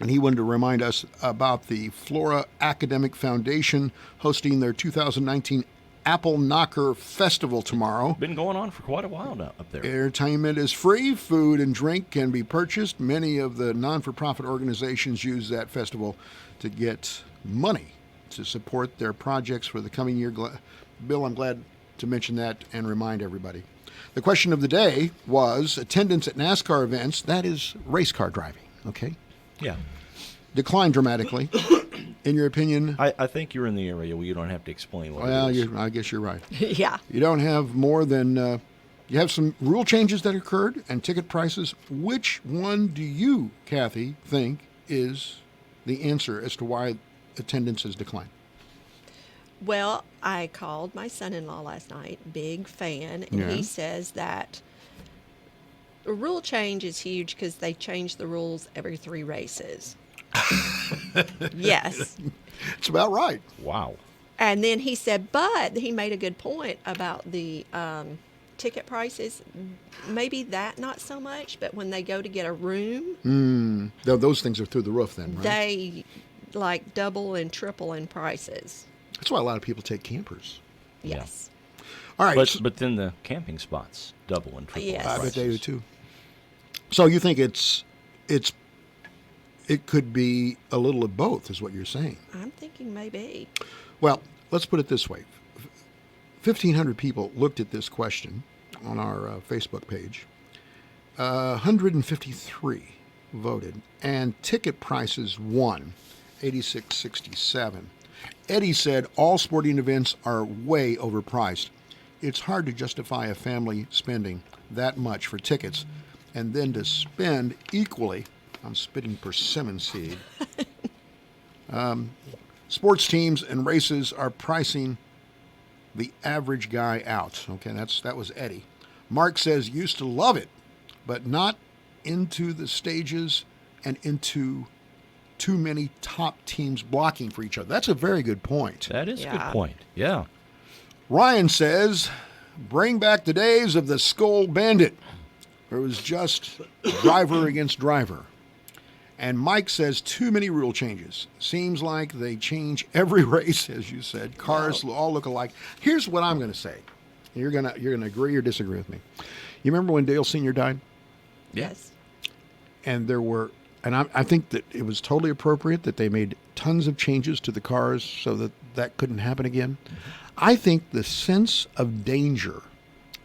and he wanted to remind us about the Flora Academic Foundation hosting their 2019 Apple Knocker Festival tomorrow. Been going on for quite a while now up there. Entertainment is free. Food and drink can be purchased. Many of the non-for-profit organizations use that festival to get money to support their projects for the coming year. Bill, I'm glad to mention that and remind everybody. The question of the day was attendance at NASCAR events, that is race car driving, okay? Yeah. Declined dramatically. In your opinion? I think you're in the area where you don't have to explain what it is. I guess you're right. Yeah. You don't have more than, you have some rule changes that occurred and ticket prices. Which one do you, Kathy, think is the answer as to why attendance has declined? Well, I called my son-in-law last night, big fan, and he says that a rule change is huge because they change the rules every 3 races. Yes. It's about right. Wow. And then he said, but he made a good point about the ticket prices. Maybe that not so much, but when they go to get a room, Those things are through the roof then, right? they like double and triple in prices. That's why a lot of people take campers. Yes. All right. But then the camping spots double and triple. Yes. I bet they do too. So you think it could be a little of both, is what you're saying? I'm thinking maybe. Well, let's put it this way. 1,500 people looked at this question on our Facebook page. 153 voted, and ticket prices won, $86.67. Eddie said all sporting events are way overpriced. It's hard to justify a family spending that much for tickets and then to spend equally, I'm spitting persimmon seed. Sports teams and races are pricing the average guy out. Okay, that was Eddie. Mark says used to love it, but not into the stages and into too many top teams blocking for each other. That's a very good point. That is a good point. Yeah. Ryan says, bring back the days of the Skull Bandit. It was just driver against driver. And Mike says too many rule changes. Seems like they change every race, as you said. Cars all look alike. Here's what I'm going to say. You're gonna agree or disagree with me. You remember when Dale Sr. died? Yes. And there were, and I think that it was totally appropriate that they made tons of changes to the cars so that that couldn't happen again. I think the sense of danger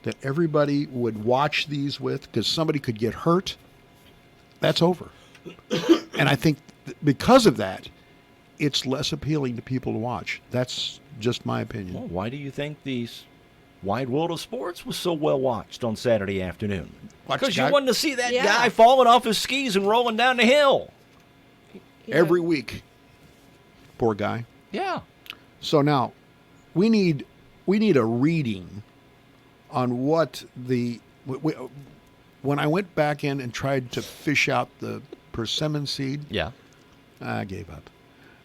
that everybody would watch these with, because somebody could get hurt, that's over. And I think because of that, it's less appealing to people to watch. That's just my opinion. Well, why do you think these Wide World of Sports was so well watched on Saturday afternoon? Because you wanted to see that guy falling off his skis and rolling down the hill. Every week. Poor guy. Yeah. So now, we need a reading on what when I went back in and tried to fish out the persimmon seed, I gave up.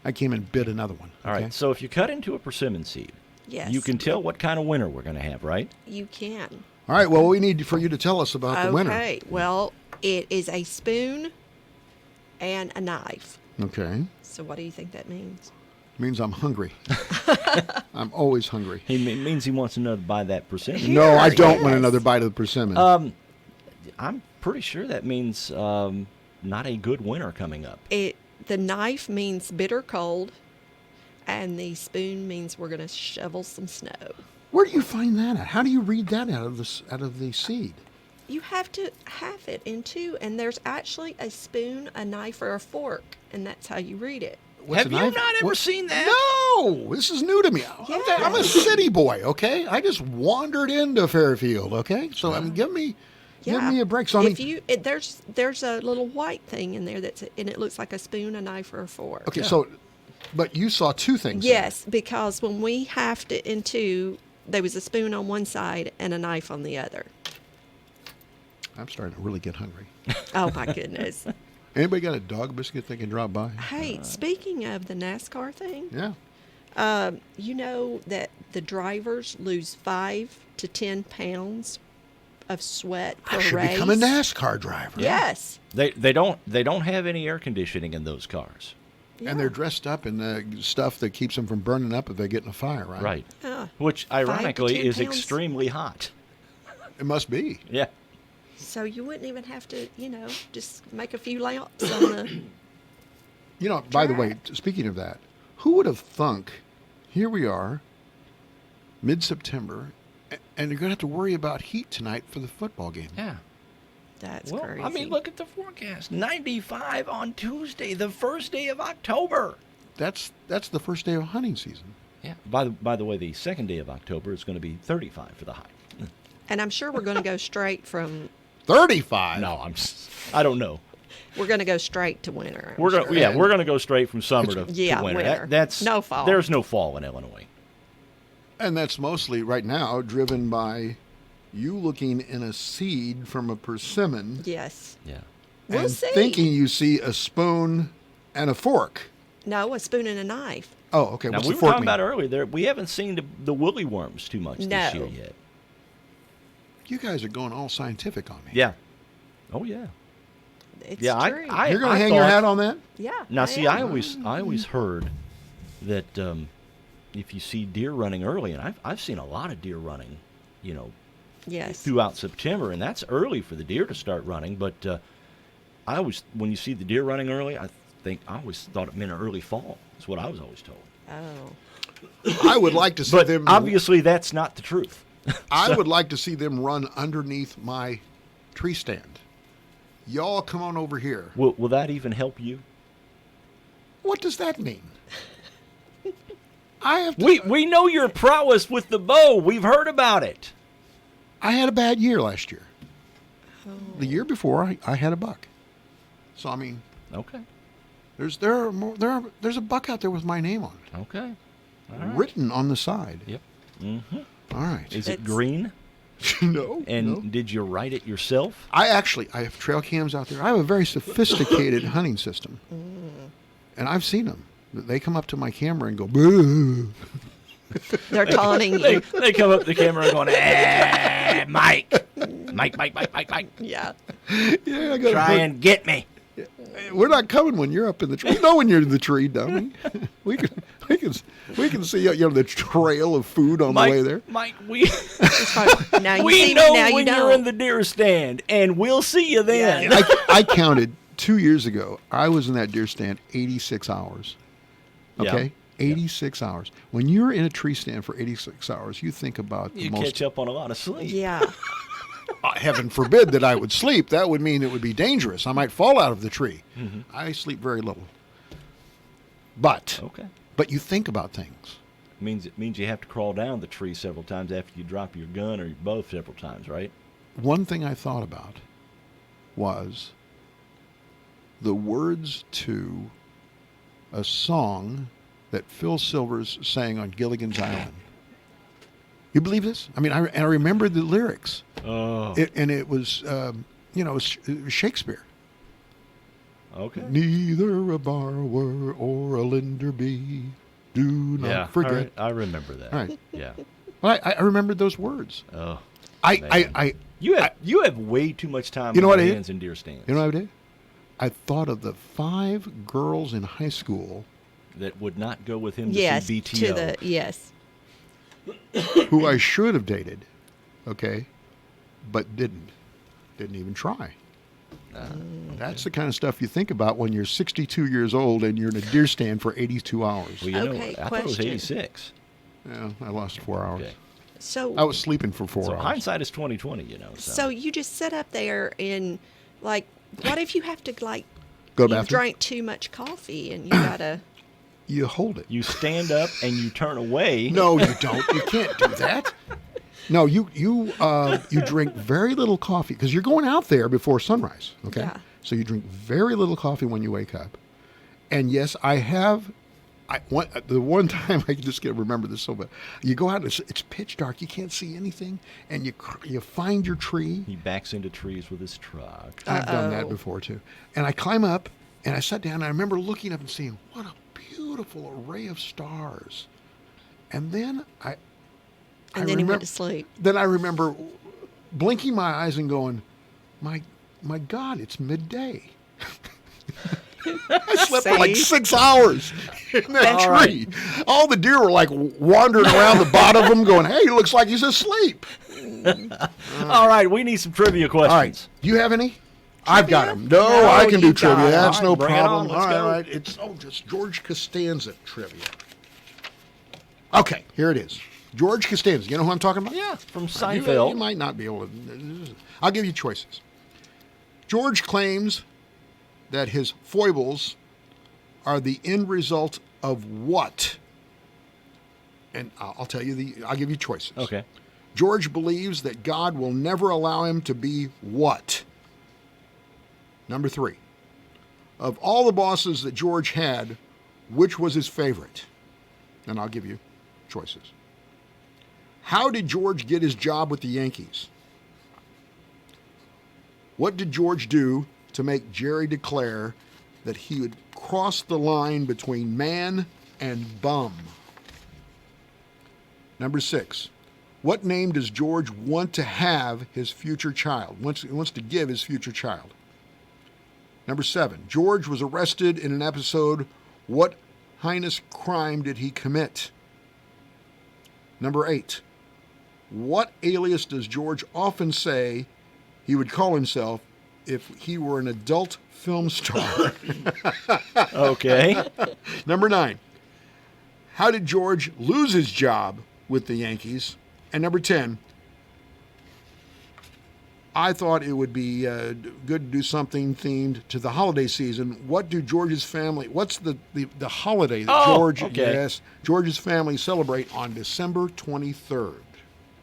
I came and bit another one. All right, so if you cut into a persimmon seed, you can tell what kind of winner we're going to have, right? You can. All right, well, we need for you to tell us about the winner. Okay, well, it is a spoon and a knife. Okay. So what do you think that means? It means I'm hungry. I'm always hungry. It means he wants another bite of that persimmon. No, I don't want another bite of the persimmon. I'm pretty sure that means not a good winter coming up. The knife means bitter cold, and the spoon means we're going to shovel some snow. Where do you find that at? How do you read that out of the seed? You have to have it in two, and there's actually a spoon, a knife, or a fork, and that's how you read it. What's Have you not ever seen that? No, this is new to me. I'm a city boy, okay? I just wandered into Fairfield, okay? So give me a break. So there's a little white thing in there and it looks like a spoon, a knife, or a fork. Okay, so, but you saw two things. Yes, because when we halved it in two, there was a spoon on one side and a knife on the other. I'm starting to really get hungry. Oh my goodness. Anybody got a dog biscuit they can drop by? Hey, speaking of the NASCAR thing. Yeah. You know that the drivers lose 5 to 10 pounds of sweat per I should race. become a NASCAR driver. Yes. They don't have any air conditioning in those cars. And they're dressed up in the stuff that keeps them from burning up if they get in a fire, right? Right. Yeah. Which 5 to ironically 10 is pounds. extremely hot. It must be. Yeah. So you wouldn't even have to, just make a few laps on the By the way, speaking of that, who would have thunk, here we are, mid-September, and you're going to have to worry about heat tonight for the football game. Yeah. That's Well, crazy. I mean, look at the forecast. 95 on Tuesday, the first day of October. That's the first day of hunting season. Yeah. By the way, the second day of October is going to be 35 for the high. And I'm sure we're going to go straight from 35? No, I don't know. We're going to go straight to winter. We're going to go straight from summer to winter. Winter. That's no fall. There's no fall in Illinois. And that's mostly right now driven by you looking in a seed from a persimmon. Yes. Yeah. We'll and see. thinking you see a spoon and a fork. No, a spoon and a knife. Oh, okay. Now, What's we the were fork talking mean? about earlier, we haven't seen the woolly worms too much this year yet. You guys are going all scientific on me. Yeah. Oh, yeah. It's Yeah, true. You're going to hang your hat on that? Yeah. Now, see, am. I always heard that if you see deer running early, and I've seen a lot of deer running, Yes. throughout September, and that's early for the deer to start running. But when you see the deer running early, I always thought it meant an early fall. That's what I was always told. Oh. I would like to see But them. obviously, that's not the truth. I would like to see them run underneath my tree stand. Y'all come on over here. Will that even help you? What does that mean? I have to, We know your prowess with the bow. We've heard about it. I had a bad year last year. The year before, I had a buck. So I mean, okay. There's a buck out there with my name on it. Okay. All right. Written on the side. Yep. Mm-hmm. All right. Is it green? No. And no. did you write it yourself? I have trail cams out there. I have a very sophisticated hunting system. And I've seen them. They come up to my camera and go, boo. They're taunting you. They come up to the camera and going, Mike. Yeah. Yeah, I gotta Try and get me. We're not coming when you're up in the tree. We know when you're in the tree, dummy. We can see the trail of food on Mike, the way there. Mike, we Now you we see know me, now when you you're don't. in the deer stand, and we'll see you then. I counted 2 years ago. I was in that deer stand 86 hours. Okay? Yeah. 86 hours. When you're in a tree stand for 86 hours, you think about the You most... catch up on a lot of sleep. Yeah. Heaven forbid that I would sleep. That would mean it would be dangerous. I might fall out of the tree. Mm-hmm. I sleep very little. But you think about things. It means you have to crawl down the tree several times after you drop your gun or your bow several times, right? One thing I thought about was the words to a song that Phil Silvers sang on Gilligan's Island. You believe this? I mean, I remember the lyrics. Oh. It was, it was Shakespeare. Okay. Neither a borrower or a lender be. Do not forget. All right. I remember that. All right. Yeah. Well, I remembered those words. Oh. You You have way too much time You know on what your I hands did? in deer stands. You know what I did? I thought of the 5 girls in high school that would not go with him to Yes. see BTO. Yes. who I should have dated, okay, but didn't even try. That's the kind of stuff you think about when you're 62 years old and you're in a deer stand for 82 hours. Well, I thought it was 86. Yeah, I lost 4 hours. Okay. So I was sleeping for 4 hours. Hindsight is 20/20, So you just sit up there and, like, what if you have to, like, Go to the you bathroom? drank too much coffee and you gotta... You hold it. You stand up and you turn away. No, you don't. You can't do that. No, you drink very little coffee because you're going out there before sunrise. Okay, Yeah. So you drink very little coffee when you wake up. And yes, I have. The one time I just can't remember this so bad. You go out and it's pitch dark. You can't see anything, and you find your tree. He backs into trees with his truck. I've done that before too. And I climb up and I sat down. And I remember looking up and seeing what a beautiful array of stars. And then And then he went to sleep. Then I remember blinking my eyes and going, my God, it's midday. I slept for like 6 hours in that tree. All the deer were like wandering around the bottom of them going, hey, it looks like he's asleep. All right, we need some trivia questions. All right, you have any? I've got them. No, I can do you got trivia. it. That's All no right, bring it on. problem. Let's go. All right, it's just George Costanza trivia. Okay, here it is. George Costanza. You know who I'm talking about? Yeah, from Seinfeld. You might not be able to. I'll give you choices. George claims that his foibles are the end result of what? And I'll tell you I'll give you choices. Okay. George believes that God will never allow him to be what? Number 3. Of all the bosses that George had, which was his favorite? And I'll give you choices. How did George get his job with the Yankees? What did George do to make Jerry declare that he would cross the line between man and bum? Number 6. What name does George want to have his future child? He wants to give his future child. Number 7, George was arrested in an episode. What heinous crime did he commit? Number 8, what alias does George often say he would call himself if he were an adult film star? Okay. Number 9, how did George lose his job with the Yankees? And number 10, I thought it would be good to do something themed to the holiday season. What do George's family, what's the holiday that George's family celebrate on December 23rd?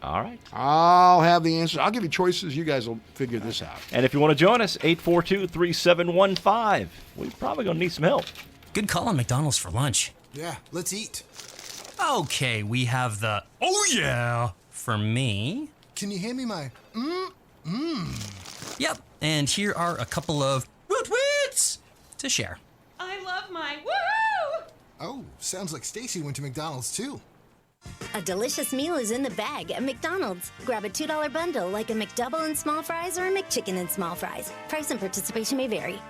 All right. I'll have the answers. I'll give you choices. You guys will figure this out. And if you want to join us, 842-3715. We're probably going to need some help. Good call on McDonald's for lunch. Yeah, let's eat. Okay, we have the oh yeah for me. Can you hand me my Yep, and here are a couple of woot-woots to share. I love my woohoo! Oh, sounds like Stacy went to McDonald's too. A delicious meal is in the bag at McDonald's. Grab a $2 bundle like a McDouble and small fries or a McChicken and small fries. Price and participation may vary.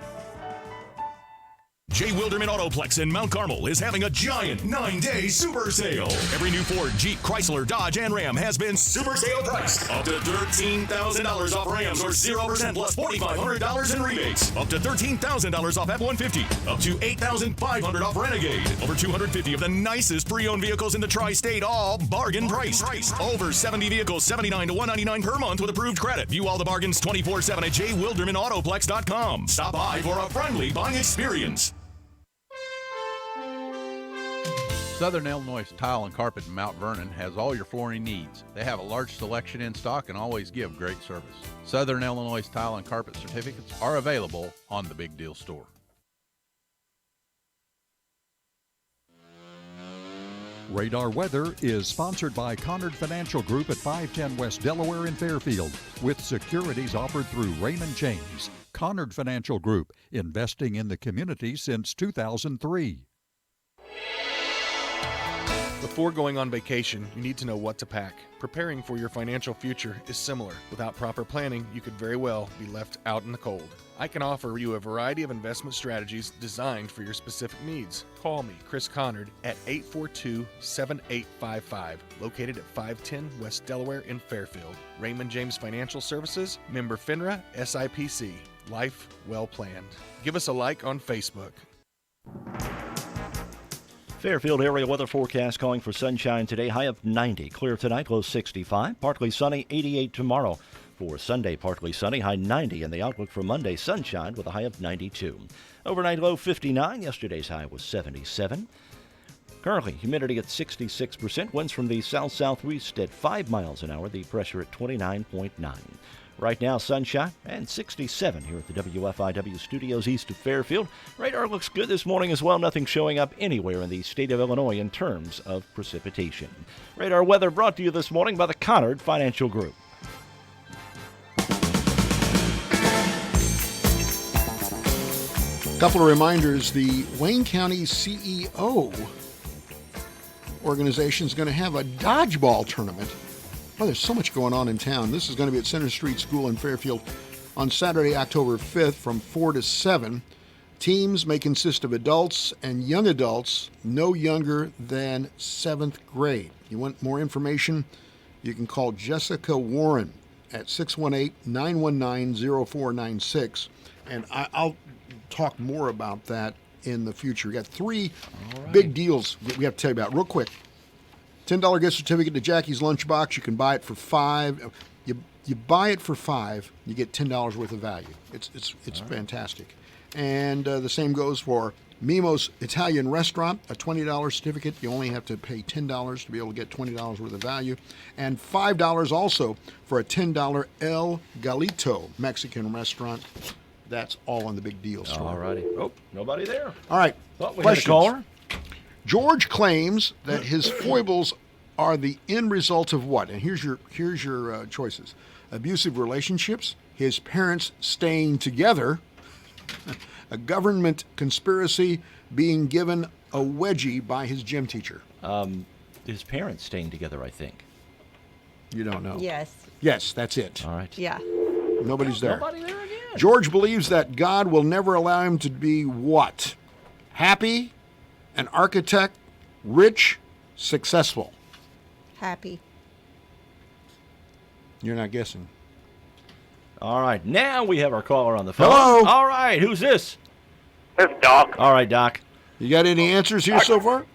J. Wilderman Autoplex in Mount Carmel is having a giant 9-day super sale. Every new Ford, Jeep, Chrysler, Dodge, and Ram has been super sale priced. Up to $13,000 off Rams or 0% plus $4,500 in rebates. Up to $13,000 off F-150. Up to $8,500 off Renegade. Over 250 of the nicest pre-owned vehicles in the tri-state, all bargain priced. Over 70 vehicles, $79 to $199 per month with approved credit. View all the bargains 24/7 at jwildermanautoplex.com. Stop by for a friendly buying experience. Southern Illinois Tile and Carpet in Mount Vernon has all your flooring needs. They have a large selection in stock and always give great service. Southern Illinois Tile and Carpet certificates are available on the Big Deal Store. Radar Weather is sponsored by Conard Financial Group at 510 West Delaware in Fairfield, with securities offered through Raymond James. Conard Financial Group, investing in the community since 2003. Before going on vacation, you need to know what to pack. Preparing for your financial future is similar. Without proper planning, you could very well be left out in the cold. I can offer you a variety of investment strategies designed for your specific needs. Call me, Chris Conard, at 842-7855, located at 510 West Delaware in Fairfield. Raymond James Financial Services, member FINRA, SIPC. Life well planned. Give us a like on Facebook. Fairfield area weather forecast calling for sunshine today, high of 90. Clear tonight, low 65. Partly sunny, 88 tomorrow. For Sunday, partly sunny, high 90. And the outlook for Monday, sunshine with a high of 92. Overnight low 59. Yesterday's high was 77. Currently, humidity at 66%. Winds from the south-southwest at 5 miles an hour. The pressure at 29.9. Right now, sunshine and 67 here at the WFIW studios east of Fairfield. Radar looks good this morning as well. Nothing showing up anywhere in the state of Illinois in terms of precipitation. Radar weather brought to you this morning by the Conard Financial Group. A couple of reminders. The Wayne County CEO organization is going to have a dodgeball tournament. Oh, there's so much going on in town. This is going to be at Center Street School in Fairfield on Saturday, October 5th from 4 to 7. Teams may consist of adults and young adults no younger than 7th grade. You want more information? You can call Jessica Warren at 618-919-0496. And I'll talk more about that in the future. We got 3 big deals that we have to tell you about real quick. $10 gift certificate to Jackie's Lunchbox. You can buy it for $5. You buy it for $5, you get $10 worth of value. It's fantastic. And the same goes for Mimo's Italian Restaurant, a $20 certificate. You only have to pay $10 to be able to get $20 worth of value. And $5 also for a $10 El Galito Mexican restaurant. That's all on the Big Deal store. All righty. Oh, nobody there. All right. Thought we had a caller. George claims that his foibles are the end result of what? And here's your choices: abusive relationships, his parents staying together, a government conspiracy, being given a wedgie by his gym teacher. His parents staying together, I think. You don't know. Yes. Yes, that's it. All right. Yeah. Nobody's there. Nobody there again. George believes that God will never allow him to be what? Happy, an architect, rich, successful. Happy. You're not guessing. All right, now we have our caller on the phone. Hello. All right, who's this? It's Doc. All right, Doc. You got any answers here so far?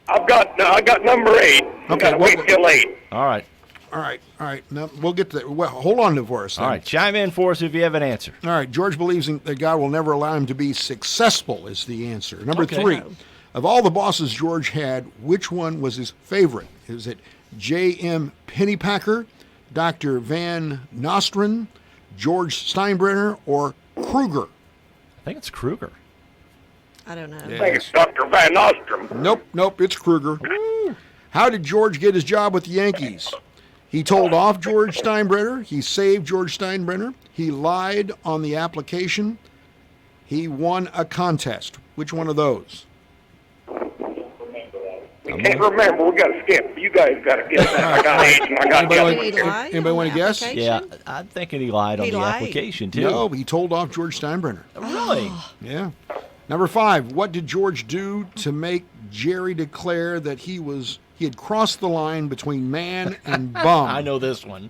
I got number 8. Okay, Wait till 8. All right. All right. Now, we'll get to that. Well, hold on to for us. All right, chime in for us if you have an answer. All right, George believes that God will never allow him to be successful is the answer. Number 3, of all the bosses George had, which one was his favorite? Is it J.M. Pennypacker, Dr. Van Nostrand, George Steinbrenner, or Kruger? I think it's Kruger. I don't know. I think it's Dr. Van Nostrand. Nope, it's Kruger. How did George get his job with the Yankees? He told off George Steinbrenner. He saved George Steinbrenner. He lied on the application. He won a contest. Which one of those? I can't remember. We got to skip. You guys got to get that. I got 8 and I got Anybody want to guess? Yeah, I'm thinking he lied on the application, too. No, he told off George Steinbrenner. Really? Yeah. Number 5, what did George do to make Jerry declare that he had crossed the line between man and bum? I know this one.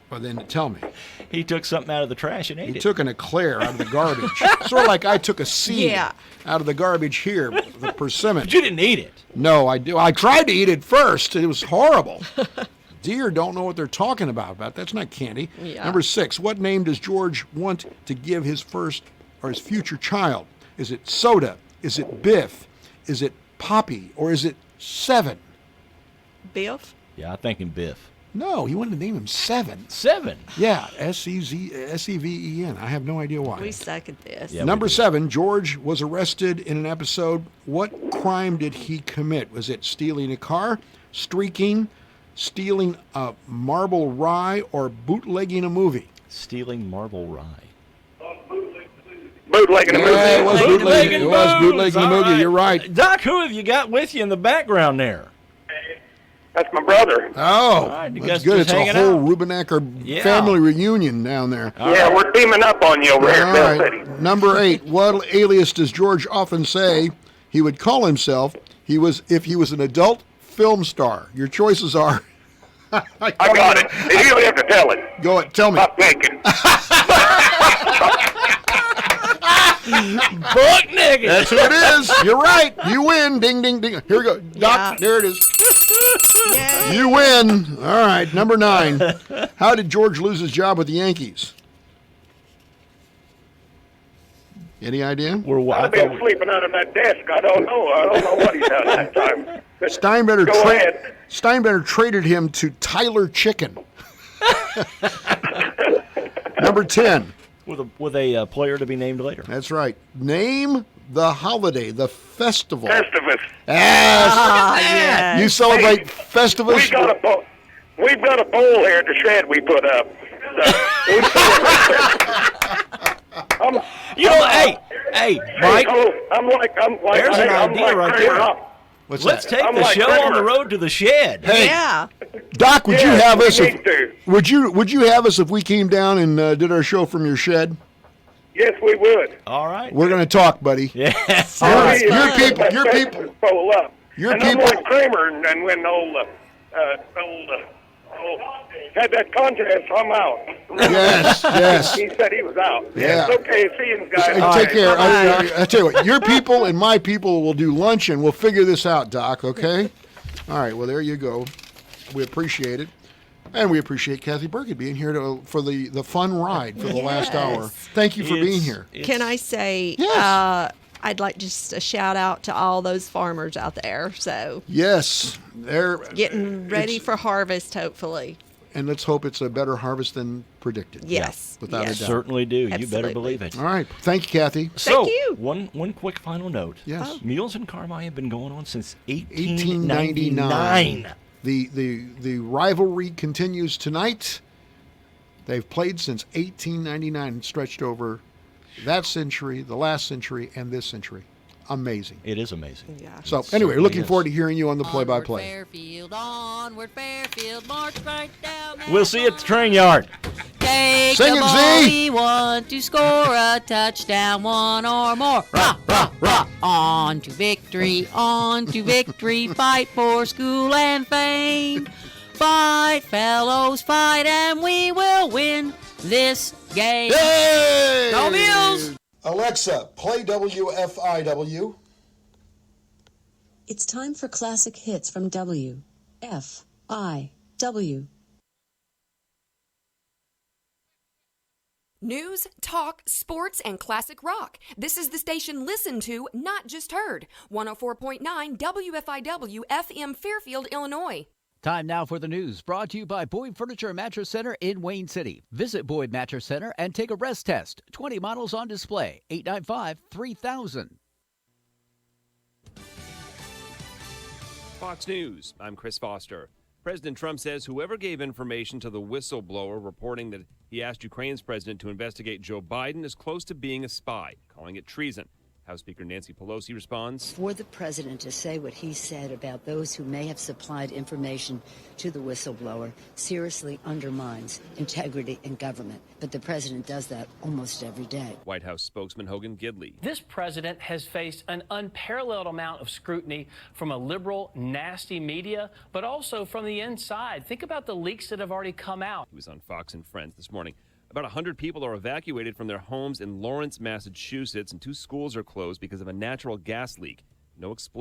Well, then tell me. He took something out of the trash and ate it. He took an eclair out of the garbage. Sort of like I took a seed Yeah. out of the garbage here, the persimmon. But you didn't eat it. No, I do. I tried to eat it first. It was horrible. Deer don't know what they're talking about. But that's not candy. Yeah. Number 6, what name does George want to give his first or his future child? Is it Soda? Is it Biff? Is it Poppy? Or is it Seven? Biff? Yeah, I'm thinking Biff. No, he wanted to name him Seven. Seven? Yeah, S-E-V-E-N. I have no idea why. We suck at this. Yeah, Number 7, George was arrested in an episode. What crime did he commit? Was it stealing a car, streaking, stealing a marble rye, or bootlegging a movie? Stealing marble rye. bootlegging a movie. Yeah, it was bootlegging. It was bootlegging a movie. Right. You're right. Doc, who have you got with you in the background there? That's my brother. Oh, right, you that's guys good. just It's a hanging whole out. Rubenacker family reunion down there. Yeah, we're teaming up on you over here All at Bell right. City. Number 8. What alias does George often say he would call himself if he was an adult film star? Your choices are. I got it. You don't have to tell it. Go ahead. Tell me. Stop thinking. Buck nigga. That's who it is. You're right. You win. Ding, ding, ding. Here we go. Doc, there it is. Yay. You win. All right. Number 9. How did George lose his job with the Yankees? Any idea? I've been sleeping under that desk. I don't know. I don't know what he's done that time. Steinbrenner traded him to Tyler Chicken. Number 10. With a player to be named later. That's right. Name the holiday, the festival. Festivus. Yes. yes. You celebrate Festivus? We've got a bowl here at the shed we put up. Hey, Mike. I'm like there's an idea right there. Let's take the show on the road to the shed. Hey, Yeah. Doc, would you have us? We need to. Would you have us if we came down and did our show from your shed? Yes, we would. All right. We're going to talk, buddy. Yes. All right. Yeah, Your people. Roll up. Your and people. I'm like Kramer, and when had that contest, I'm out. Yes. He said he was out. Yeah. It's okay. See you guys. Take care. I tell you what, your people and my people will do lunch, and we'll figure this out, Doc, okay? All right, well, there you go. We appreciate it. And we appreciate Kathy Burkett being here for the fun ride for the last hour. Thank you for being here. Can I say, I'd like just a shout out to all those farmers out there. So Yes. They're getting ready for harvest, hopefully. And let's hope it's a better harvest than predicted. Yes. Without a doubt. Certainly do. You better Absolutely. believe it. All right. Thank you, Kathy. So, Thank you. one quick final note. Yes. Meals in Carmi have been going on since 1899. The rivalry continues tonight. They've played since 1899, stretched over that century, the last century, and this century. Amazing. It is amazing. Yeah. So It anyway, certainly looking is. forward to hearing you on the play-by-play. Fairfield, onward Fairfield, march right down. We'll see you at the train yard. Get Take Sing the it, ball, Z. we want to score a touchdown, one or more. Rah, rah, rah. On to victory, fight for school and fame. Fight, fellows, fight, and we will win this game. Hey! Go Bills! Alexa, play WFIW. It's time for classic hits from WFIW. News, talk, sports, and classic rock. This is the station listened to, not just heard. 104.9 WFIW FM Fairfield, Illinois. Time now for the news, brought to you by Boyd Furniture and Mattress Center in Wayne City. Visit Boyd Mattress Center and take a rest test. 20 models on display. 895-3000. Fox News, I'm Chris Foster. President Trump says whoever gave information to the whistleblower reporting that he asked Ukraine's president to investigate Joe Biden is close to being a spy, calling it treason. House Speaker Nancy Pelosi responds. For the president to say what he said about those who may have supplied information to the whistleblower seriously undermines integrity in government. But the president does that almost every day. White House spokesman Hogan Gidley. This president has faced an unparalleled amount of scrutiny from a liberal, nasty media, but also from the inside. Think about the leaks that have already come out. He was on Fox and Friends this morning. About 100 people are evacuated from their homes in Lawrence, Massachusetts, and 2 schools are closed because of a natural gas leak. No explosion.